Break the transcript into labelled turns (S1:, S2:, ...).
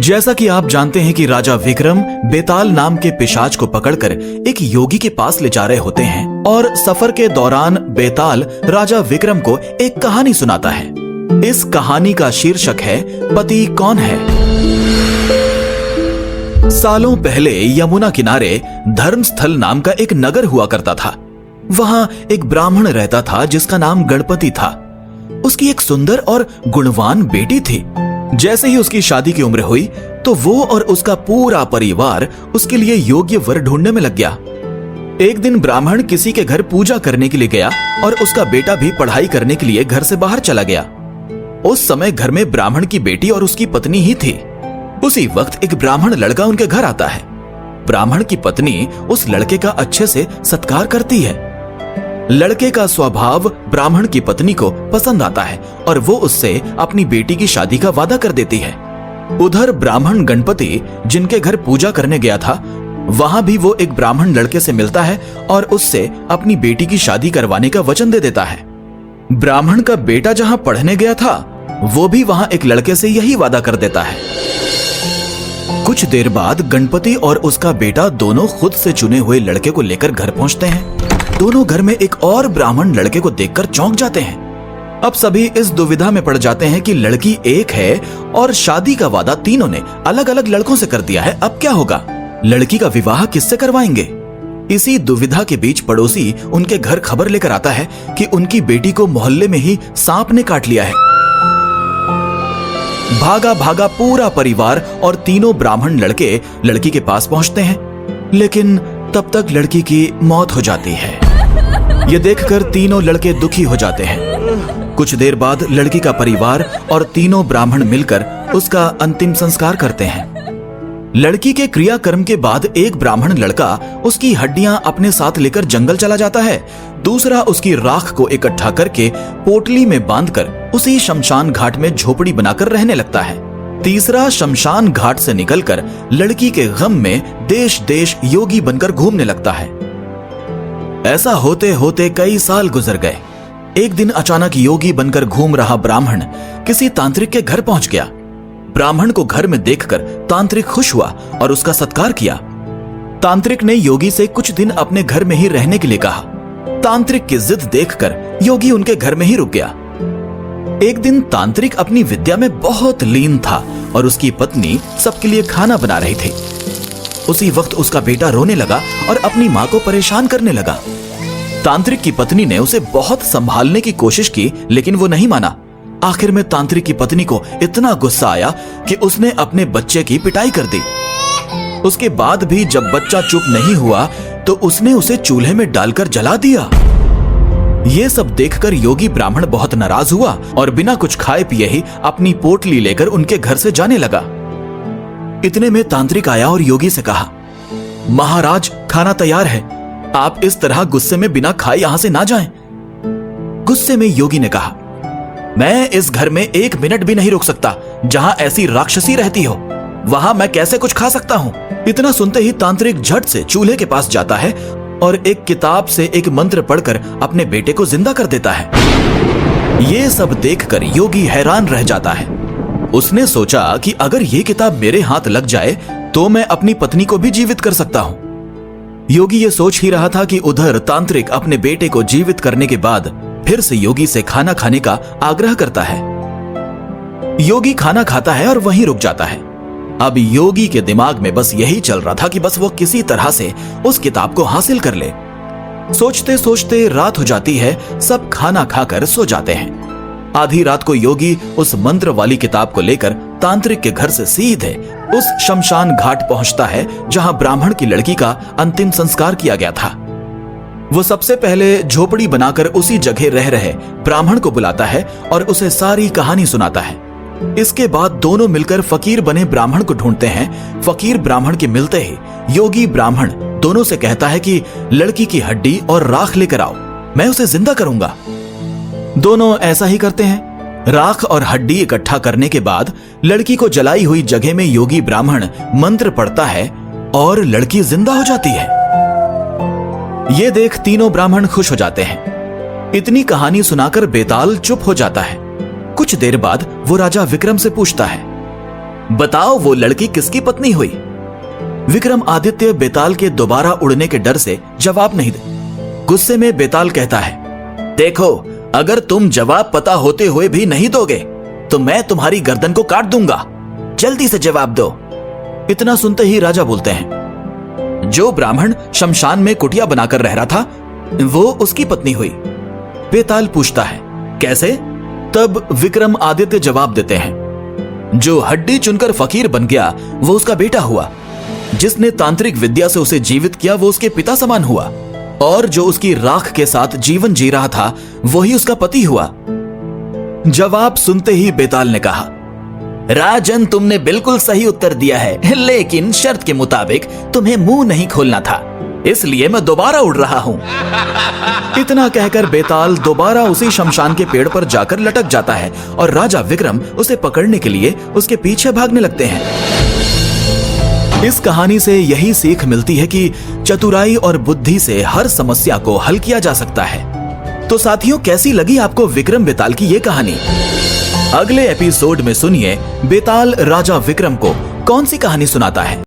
S1: जैसा कि आप जानते हैं कि राजा विक्रम बेताल नाम के पिशाच को पकड़कर एक योगी के पास ले जा रहे होते हैं और सफर के दौरान बेताल राजा विक्रम को एक कहानी सुनाता है। इस कहानी का शीर्षक है पति कौन है। सालों पहले यमुना किनारे धर्मस्थल नाम का एक नगर हुआ करता था। वहां एक ब्राह्मण रहता था जिसका नाम गणपति था। उसकी एक सुंदर और गुणवान बेटी थी। जैसे ही उसकी शादी की उम्र हुई तो वो और उसका पूरा परिवार उसके लिए योग्य वर ढूंढने में लग गया। एक दिन ब्राह्मण किसी के घर पूजा करने के लिए गया और उसका बेटा भी पढ़ाई करने के लिए घर से बाहर चला गया। उस समय घर में ब्राह्मण की बेटी और उसकी पत्नी ही थी। उसी वक्त एक ब्राह्मण लड़का उनके घर आता है। ब्राह्मण की पत्नी उस लड़के का अच्छे से सत्कार करती है। लड़के का स्वभाव ब्राह्मण की पत्नी को पसंद आता है और वो उससे अपनी बेटी की शादी का वादा कर देती है। उधर ब्राह्मण गणपति जिनके घर पूजा करने गया था, वहां भी वो एक ब्राह्मण लड़के से मिलता है और उससे अपनी बेटी की शादी करवाने का वचन दे देता है। ब्राह्मण का बेटा जहां पढ़ने गया था, वो भी वहां एक लड़के से यही वादा कर देता है। कुछ देर बाद गणपति और उसका बेटा दोनों खुद से चुने हुए लड़के को लेकर घर पहुंचते हैं। दोनों घर में एक और ब्राह्मण लड़के को देखकर चौंक जाते हैं। अब सभी इस दुविधा में पड़ जाते हैं कि लड़की एक है और शादी का वादा तीनों ने अलग अलग लड़कों से कर दिया है। अब क्या होगा? लड़की का विवाह किससे करवाएंगे? इसी दुविधा के बीच पड़ोसी उनके घर खबर लेकर आता है कि उनकी बेटी को मोहल्ले में ही सांप ने काट लिया है। भागा भागा पूरा परिवार और तीनों ब्राह्मण लड़के लड़की के पास पहुंचते हैं, लेकिन तब तक लड़की की मौत हो जाती है। ये देखकर तीनों लड़के दुखी हो जाते हैं। कुछ देर बाद लड़की का परिवार और तीनों ब्राह्मण मिलकर उसका अंतिम संस्कार करते हैं। लड़की के क्रियाकर्म के बाद एक ब्राह्मण लड़का उसकी हड्डियां अपने साथ लेकर जंगल चला जाता है। दूसरा उसकी राख को इकट्ठा करके पोटली में बांधकर उसी शमशान घाट में झोपड़ी बनाकर रहने लगता है। तीसरा शमशान घाट से निकलकर लड़की के गम में देश देश योगी बनकर घूमने लगता है। ऐसा होते होते कई साल गुजर गए। एक दिन अचानक योगी बनकर घूम रहा ब्राह्मण किसी तांत्रिक के घर पहुंच गया। ब्राह्मण को घर में देखकर तांत्रिक खुश हुआ और उसका सत्कार किया। तांत्रिक ने योगी से कुछ दिन अपने घर में ही रहने के लिए कहा। तांत्रिक की जिद देखकर योगी उनके घर में ही रुक गया। एक दिन तांत्रिक अपनी विद्या में बहुत लीन था और उसकी पत्नी सबके लिए खाना बना रही थी। उसी वक्त उसका बेटा रोने लगा और अपनी मां को परेशान करने लगा। तांत्रिक की पत्नी ने उसे बहुत संभालने की कोशिश की, लेकिन वो नहीं माना। आखिर में तांत्रिक की पत्नी को इतना गुस्सा आया कि उसने अपने बच्चे की पिटाई कर दी। उसके बाद भी जब बच्चा चुप नहीं हुआ तो उसने उसे चूल्हे में डालकर जला दिया। ये सब देखकर योगी ब्राह्मण बहुत नाराज हुआ और बिना कुछ खाए पिए ही अपनी पोटली लेकर उनके घर से जाने लगा। इतने में तांत्रिक आया और योगी से कहा, महाराज, खाना तैयार है। आप इस तरह गुस्से में बिना खाए यहां से ना जाएं। गुस्से में योगी ने कहा, मैं इस घर में एक मिनट भी नहीं रुक सकता। जहां ऐसी राक्षसी रहती हो वहां मैं कैसे कुछ खा सकता हूं? इतना सुनते ही तांत्रिक झट से चूल्हे के पास जाता है और एक किताब से एक मंत्र पढ़कर अपने बेटे को जिंदा कर देता है। ये सब देखकर योगी हैरान रह जाता है। उसने सोचा कि अगर ये किताब मेरे हाथ लग जाए तो मैं अपनी पत्नी को भी जीवित कर सकता हूं। योगी ये सोच ही रहा था कि उधर तांत्रिक अपने बेटे को जीवित करने के बाद फिर से योगी से खाना खाने का आग्रह करता है। योगी खाना खाता है और वहीं रुक जाता है। अब योगी के दिमाग में बस यही चल रहा था कि बस वो किसी तरह से उस किताब को हासिल कर ले। सोचते सोचते रात हो जाती है। सब खाना खाकर सो जाते हैं। आधी रात को योगी उस मंत्र वाली किताब को लेकर तांत्रिक के घर से सीधे उस शमशान घाट पहुंचता है जहां ब्राह्मण की लड़की का अंतिम संस्कार किया गया था। वो सबसे पहले झोपड़ी बनाकर उसी जगह रह रहे ब्राह्मण को बुलाता है और उसे सारी कहानी सुनाता है। इसके बाद दोनों मिलकर फकीर बने ब्राह्मण को ढूंढते हैं। फकीर ब्राह्मण के मिलते ही योगी ब्राह्मण दोनों से कहता है कि लड़की की हड्डी और राख लेकर आओ, मैं उसे जिंदा करूंगा। दोनों ऐसा ही करते हैं। राख और हड्डी इकट्ठा करने के बाद लड़की को जलाई हुई जगह में योगी ब्राह्मण मंत्र पढ़ता है और लड़की जिंदा हो जाती है। ये देख तीनों ब्राह्मण खुश हो जाते हैं। इतनी कहानी सुनाकर बेताल चुप हो जाता है। कुछ देर बाद वो राजा विक्रम से पूछता है, बताओ वो लड़की किसकी पत्नी हुई? विक्रमादित्य बेताल के दोबारा उड़ने के डर से जवाब नहीं दे। गुस्से में बेताल कहता है, देखो, अगर तुम जवाब पता होते हुए भी नहीं दोगे तो मैं तुम्हारी गर्दन को काट दूंगा। जल्दी से जवाब दो। इतना सुनते ही राजा बोलते हैं, जो ब्राह्मण शमशान में कुटिया बनाकर रह रहा था वो उसकी पत्नी हुई। बेताल पूछता है, कैसे? तब विक्रमादित्य जवाब देते हैं, जो हड्डी चुनकर फकीर बन गया वो उसका बेटा हुआ, जिसने तांत्रिक विद्या से उसे जीवित किया वो उसके पिता समान हुआ, और जो उसकी राख के साथ जीवन जी रहा था वही उसका पति हुआ। जवाब सुनते ही बेताल ने कहा, राजन, तुमने बिल्कुल सही उत्तर दिया है, लेकिन शर्त के मुताबिक तुम्हें मुंह नहीं खोलना था, इसलिए मैं दोबारा उड़ रहा हूं। इतना कहकर बेताल दोबारा उसी शमशान के पेड़ पर जाकर लटक जाता है और राजा विक्रम उसे पकड़ने के लिए उसके पीछे भागने लगते हैं। इस कहानी से यही सीख मिलती है कि चतुराई और बुद्धि से हर समस्या को हल किया जा सकता है। तो साथियों, कैसी लगी आपको विक्रम बेताल की ये कहानी? अगले एपिसोड में सुनिए बेताल राजा विक्रम को कौन सी कहानी सुनाता है।